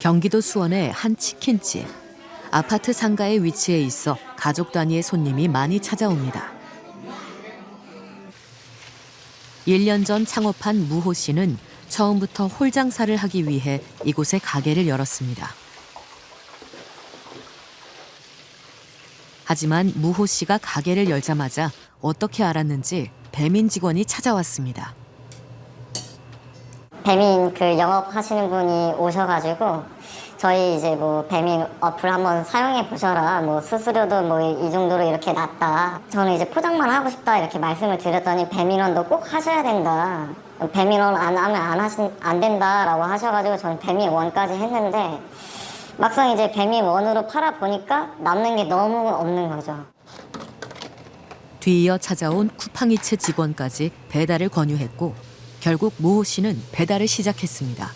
경기도 수원의 한 치킨집. 아파트 상가에 위치해 있어 가족 단위의 손님이 많이 찾아옵니다. 1년 전 창업한 무호 씨는 처음부터 홀 장사를 하기 위해 이곳에 가게를 열었습니다. 하지만 무호 씨가 가게를 열자마자 어떻게 알았는지 배민 직원이 찾아왔습니다. 배민 영업하시는 분이 오셔가지고 저희 이제 배민 어플 한번 사용해 보셔라. 수수료도 이 정도로 이렇게 낮다. 저는 이제 포장만 하고 싶다 이렇게 말씀을 드렸더니 배민원도 꼭 하셔야 된다. 배민원 안 하면 안 된다라고 하셔가지고 저는 배민원까지 했는데 막상 이제 배민원으로 팔아 보니까 남는 게 너무 없는 거죠. 뒤이어 찾아온 쿠팡이츠 직원까지 배달을 권유했고 결국 무호 씨는 배달을 시작했습니다.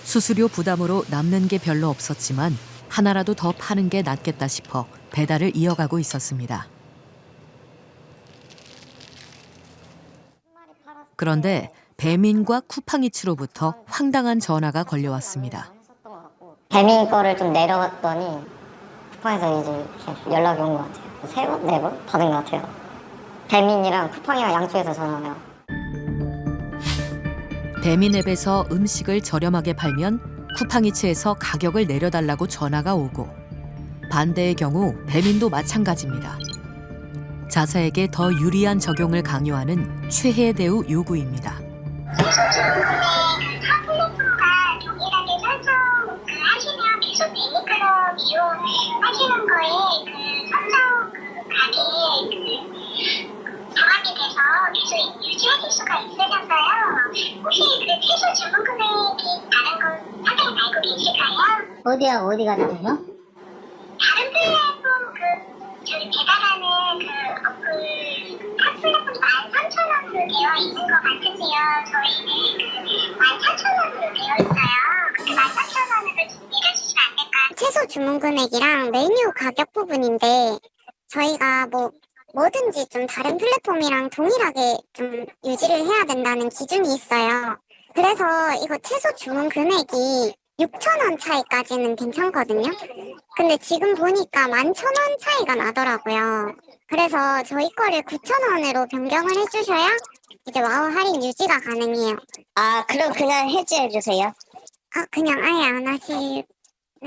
수수료 부담으로 남는 게 별로 없었지만 하나라도 더 파는 게 낫겠다 싶어 배달을 이어가고 있었습니다. 그런데 배민과 쿠팡이츠로부터 황당한 전화가 걸려왔습니다. 배민 거를 좀 내려갔더니 쿠팡에서 이제 이렇게 연락이 온 것 같아요. 3번, 4번 받은 것 같아요. 배민이랑 쿠팡이랑 양쪽에서 전화 와요. 배민 앱에서 음식을 저렴하게 팔면 쿠팡이츠에서 가격을 내려달라고 전화가 오고 반대의 경우 배민도 마찬가지입니다. 자사에게 더 유리한 적용을 강요하는 최혜의 대우 요구입니다. 하시면 계속 매니클럽 이용하시는 거에 선정 가격이 정하게 돼서 계속 유지하실 수가 있으셔서요. 혹시 최소 주문 금액이 다른 건 사장님 알고 계실까요? 어디가 다르죠? 다른 플랫폼 저희 배달하는 어플 탑 플랫폼 13,000원으로 되어 있는 것 같은데요. 저희는 14,000원으로 되어 있어요. 14,000원으로 좀 내려주시면 안 될까요? 최소 주문 금액이랑 메뉴 가격 부분인데 저희가 뭐든지 좀 다른 플랫폼이랑 동일하게 좀 유지를 해야 된다는 기준이 있어요. 그래서 이거 최소 주문 금액이 6,000원 차이까지는 괜찮거든요. 근데 지금 보니까 11,000원 차이가 나더라고요. 그래서 저희 거를 9,000원으로 변경을 해주셔야 이제 와우 할인 유지가 가능해요. 아, 그럼 그냥 해지해주세요. 그냥 아예 안 하실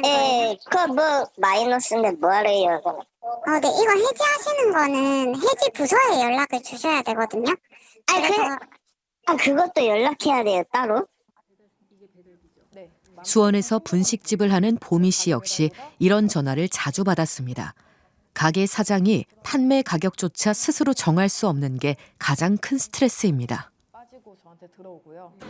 예, 마이너스인데 뭐하래요, 그럼. 네, 이거 해지하시는 거는 해지 부서에 연락을 주셔야 되거든요. 그것도 연락해야 돼요, 따로? 수원에서 분식집을 하는 보미 씨 역시 이런 전화를 자주 받았습니다. 가게 사장이 판매 가격조차 스스로 정할 수 없는 게 가장 큰 스트레스입니다.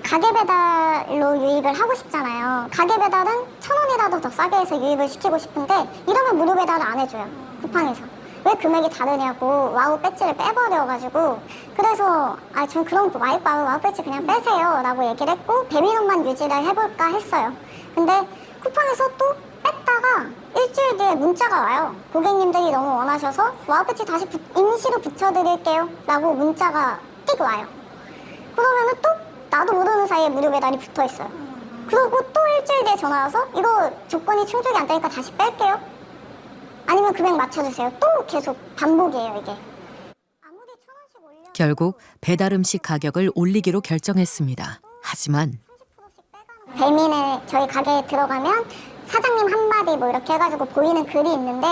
가게 배달로 유입을 하고 싶잖아요. 가게 배달은 1,000원이라도 더 싸게 해서 유입을 시키고 싶은데 이러면 무료 배달을 안 해줘요. 쿠팡에서. 왜 금액이 다르냐고 와우 배지를 빼버려가지고 그래서 전 그럼 와우 배지 그냥 빼세요 라고 얘기를 했고 배민원만 유지를 해볼까 했어요. 근데 쿠팡에서 또 뺐다가 일주일 뒤에 문자가 와요. 고객님들이 너무 원하셔서 와우 배지 다시 임시로 붙여드릴게요 라고 문자가 띡 와요. 그러면은 또 나도 모르는 사이에 무료 배달이 붙어있어요. 그리고 또 일주일 뒤에 전화 와서 이거 조건이 충족이 안 되니까 다시 뺄게요. 아니면 금액 맞춰주세요. 또 계속 반복이에요, 이게. 아무리 1,000원씩 올려... 결국 배달 음식 가격을 올리기로 결정했습니다. 하지만 배민에 저희 가게에 들어가면 사장님 한마디 이렇게 해가지고 보이는 글이 있는데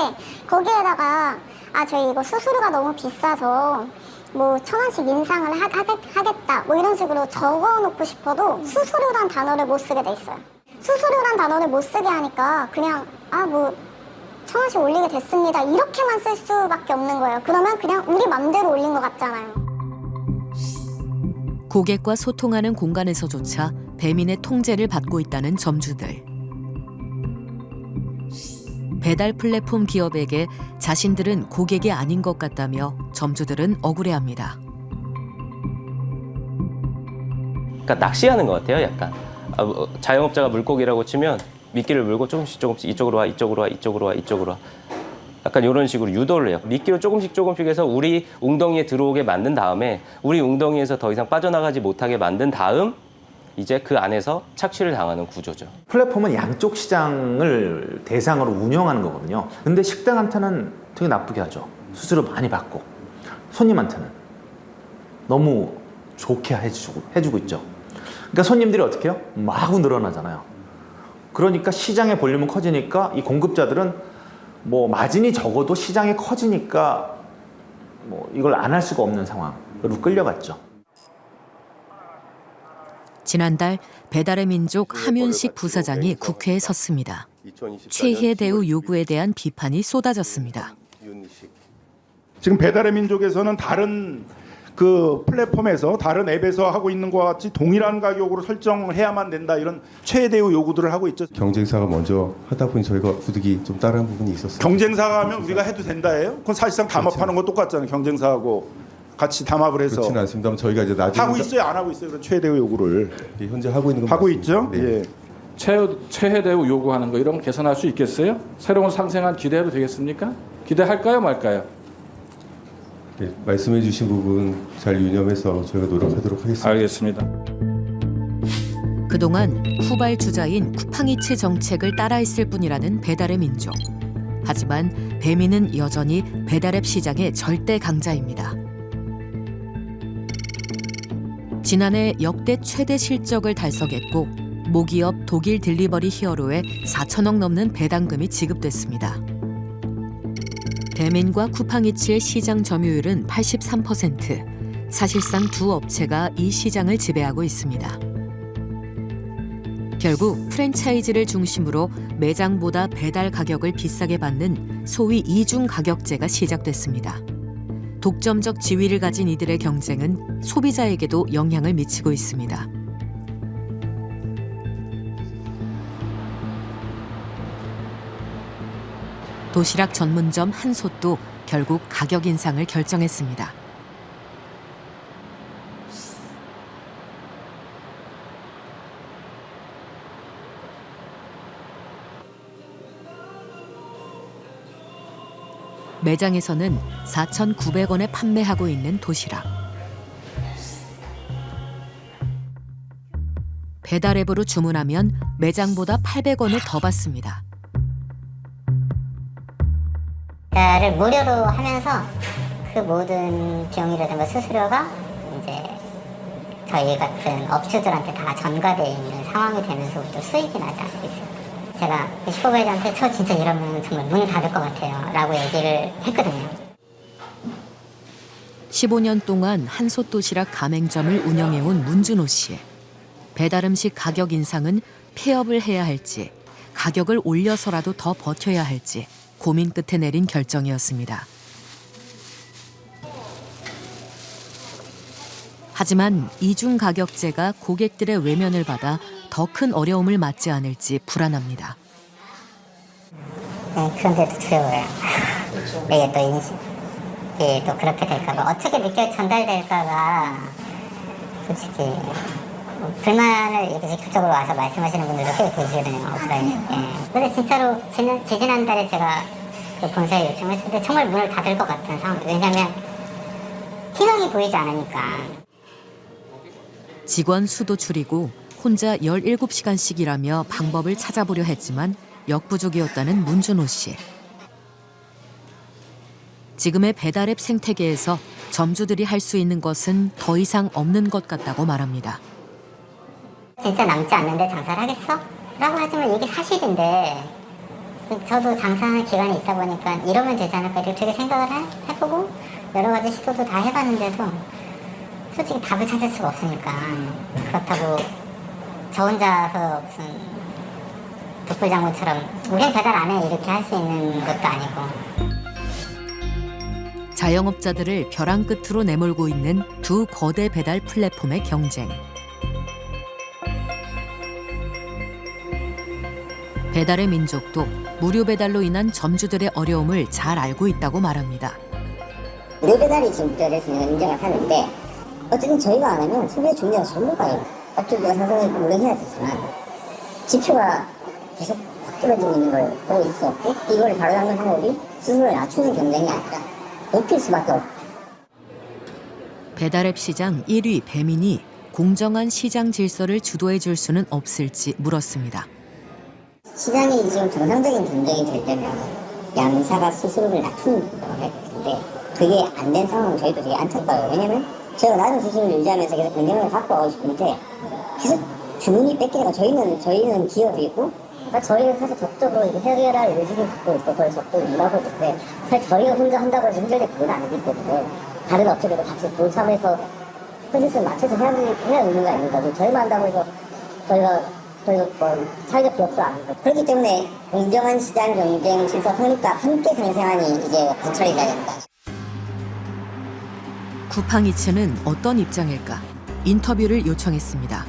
거기에다가 저희 이거 수수료가 너무 비싸서 1,000원씩 인상을 하겠다 이런 식으로 적어놓고 싶어도 수수료란 단어를 못 쓰게 돼 있어요. 수수료란 단어를 못 쓰게 하니까 그냥 1,000원씩 올리게 됐습니다 이렇게만 쓸 수밖에 없는 거예요. 그러면 그냥 우리 맘대로 올린 것 같잖아요. 고객과 소통하는 공간에서조차 배민의 통제를 받고 있다는 점주들. 배달 플랫폼 기업에게 자신들은 고객이 아닌 것 같다며 점주들은 억울해합니다. 그러니까 낚시하는 것 같아요, 약간. 자영업자가 물고기라고 치면 미끼를 물고 조금씩 이쪽으로 와, 이쪽으로 와, 이쪽으로 와, 이쪽으로 와. 약간 이런 식으로 유도를 해요. 미끼로 조금씩 해서 우리 웅덩이에 들어오게 만든 다음에 우리 웅덩이에서 더 이상 빠져나가지 못하게 만든 다음 이제 그 안에서 착취를 당하는 구조죠. 플랫폼은 양쪽 시장을 대상으로 운영하는 거거든요. 근데 식당한테는 되게 나쁘게 하죠. 수수료 많이 받고 손님한테는 너무 좋게 해주고 있죠. 그러니까 손님들이 어떻게 해요? 마구 늘어나잖아요. 그러니까 시장의 볼륨은 커지니까 이 공급자들은 뭐 마진이 적어도 시장이 커지니까 뭐 이걸 안 할 수가 없는 상황으로 끌려갔죠. 지난달 배달의 민족 함윤식 부사장이 국회에 섰습니다. 최희의 대우 요구에 대한 비판이 쏟아졌습니다. 지금 배달의 민족에서는 다른 그 플랫폼에서 다른 앱에서 하고 있는 것과 같이 동일한 가격으로 설정을 해야만 된다 이런 최대의 요구들을 하고 있죠. 경쟁사가 먼저 하다 보니 저희가 부득이 좀 따라한 부분이 있었어요. 경쟁사가 하면 우리가 해도 된다예요? 그건 사실상 담합하는 거 똑같잖아요. 경쟁사하고 같이 담합을 해서. 그렇지는 않습니다. 저희가 이제 나중에 하고 있어요, 안 하고 있어요? 그런 최대의 요구를 현재 하고 있는 건 하고 맞습니다. 있죠. 네. 예. 최혜 대우 요구하는 거 이런 거 개선할 수 있겠어요? 새로운 상생안 기대해도 되겠습니까? 기대할까요, 말까요? 네, 말씀해 주신 부분 잘 유념해서 저희가 노력하도록 하겠습니다. 알겠습니다. 그동안 후발주자인 쿠팡이츠 정책을 따라했을 뿐이라는 배달의 민족. 하지만 배민은 여전히 배달앱 시장의 절대 강자입니다. 지난해 역대 최대 실적을 달성했고 모기업 독일 딜리버리 히어로에 4천억 넘는 배당금이 지급됐습니다. 배민과 쿠팡이츠의 시장 점유율은 83%. 사실상 두 업체가 이 시장을 지배하고 있습니다. 결국 프랜차이즈를 중심으로 매장보다 배달 가격을 비싸게 받는 소위 이중 가격제가 시작됐습니다. 독점적 지위를 가진 이들의 경쟁은 소비자에게도 영향을 미치고 있습니다. 도시락 전문점 한솥도 결국 가격 인상을 결정했습니다. 매장에서는 4,900원에 판매하고 있는 도시락. 배달앱으로 주문하면 매장보다 800원을 더 받습니다. 배달을 무료로 하면서 그 모든 비용이라든가 수수료가 이제 저희 같은 업주들한테 다 전가되어 있는 상황이 되면서부터 수익이 나지 않고 있어요. 제가 슈퍼바이저한테 저 진짜 이러면 정말 문이 닫을 것 같아요 라고 얘기를 했거든요. 15년 동안 한솥 도시락 가맹점을 운영해온 문준호 씨. 배달 음식 가격 인상은 폐업을 해야 할지 가격을 올려서라도 더 버텨야 할지 고민 끝에 내린 결정이었습니다. 하지만 이중 가격제가 고객들의 외면을 받아 더 큰 어려움을 맞지 않을지 불안합니다. 네, 그런데도 두려워요. 이게 또 인식이 또 그렇게 될까봐 어떻게 전달될까가 솔직히 불만을 이렇게 직접적으로 와서 말씀하시는 분들도 꽤 계시거든요. 오프라인에. 예. 근데 진짜로 지난달에 제가 그 본사에 요청했을 때 정말 문을 닫을 것 같은 상황. 왜냐하면 희망이 보이지 않으니까. 직원 수도 줄이고 혼자 17시간씩 일하며 방법을 찾아보려 했지만 역부족이었다는 문준호 씨. 지금의 배달앱 생태계에서 점주들이 할 수 있는 것은 더 이상 없는 것 같다고 말합니다. 진짜 남지 않는데 장사를 하겠어? 라고 하지만 이게 사실인데 저도 장사하는 기간이 있다 보니까 이러면 되지 않을까 이렇게 생각을 해보고 여러 가지 시도도 다 해봤는데도 솔직히 답을 찾을 수가 없으니까 그렇다고 저 혼자서 무슨 독불장군처럼 우린 배달 안 해 이렇게 할 수 있는 것도 아니고. 자영업자들을 벼랑 끝으로 내몰고 있는 두 거대 배달 플랫폼의 경쟁. 배달의 민족도 무료 배달로 인한 점주들의 어려움을 잘 알고 있다고 말합니다. 내 배달이 지금 문제를 인정을 하는데 어쨌든 저희가 안 하면 소비자 중재가 절로 가요. 업주가 상상을 노력해야 되지만 지표가 계속 확 떨어지고 있는 걸 보고 있을 수 없고 이걸 바로잡는 방법이 수수료를 낮추는 경쟁이 아니라 높일 수밖에 없고. 배달앱 시장 1위 배민이 공정한 시장 질서를 주도해 줄 수는 없을지 물었습니다. 시장이 지금 정상적인 경쟁이 되려면 양사가 수수료를 낮추는 거예요. 근데 그게 안 된 상황은 저희도 되게 안타까워요. 왜냐면 저희가 낮은 수수료를 유지하면서 계속 경쟁력을 갖고 가고 싶은데 계속 주문이 뺏기니까 저희는 기업이고 그러니까 저희는 사실 적극적으로 해결할 의지를 갖고 있고 그걸 적극적으로 일하고 있는데 사실 저희가 혼자 한다고 해서 힘들게 그건 아니기 때문에 다른 업체들도 같이 동참해서 프로세스를 맞춰서 해야 되는 거 아닙니까? 저희만 한다고 해서 저희가 뭐 사회적 기업도 아니고 그렇기 때문에 공정한 시장 경쟁 질서 성립과 함께 상생하니 이제 관철이 돼야 된다. 쿠팡이츠는 어떤 입장일까? 인터뷰를 요청했습니다.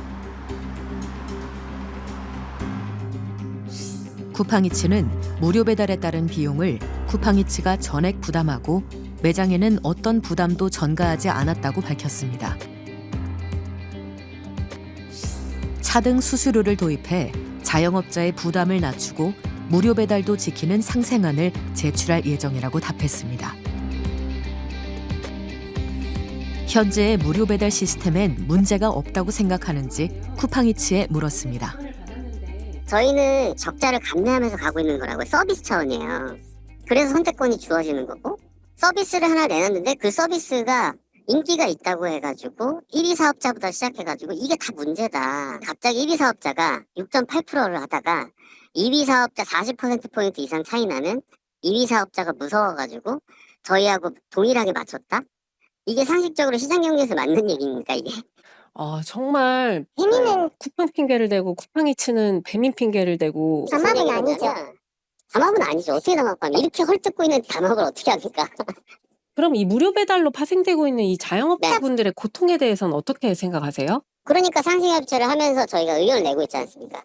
쿠팡이츠는 무료 배달에 따른 비용을 쿠팡이츠가 전액 부담하고 매장에는 어떤 부담도 전가하지 않았다고 밝혔습니다. 차등 수수료를 도입해 자영업자의 부담을 낮추고 무료 배달도 지키는 상생안을 제출할 예정이라고 답했습니다. 현재의 무료 배달 시스템엔 문제가 없다고 생각하는지 쿠팡이츠에 물었습니다. 저희는 적자를 감내하면서 가고 있는 거라고요. 서비스 차원이에요. 그래서 선택권이 주어지는 거고 서비스를 하나 내놨는데 그 서비스가 인기가 있다고 해가지고 1위 사업자부터 시작해가지고 이게 다 문제다. 갑자기 1위 사업자가 6.8%를 하다가 2위 사업자 40%포인트 이상 차이 나는 2위 사업자가 무서워가지고 저희하고 동일하게 맞췄다? 이게 상식적으로 시장 경제에서 맞는 얘기입니까 이게? 정말 배민은 쿠팡 핑계를 대고 쿠팡이츠는 배민 핑계를 대고 담합은 아니죠. 담합은 아니죠. 어떻게 담합하면 이렇게 헐뜯고 있는 담합을 어떻게 합니까? 그럼 이 무료 배달로 파생되고 있는 이 자영업자분들의 고통에 대해서는 어떻게 생각하세요? 그러니까 상생협의체를 하면서 저희가 의견을 내고 있지 않습니까?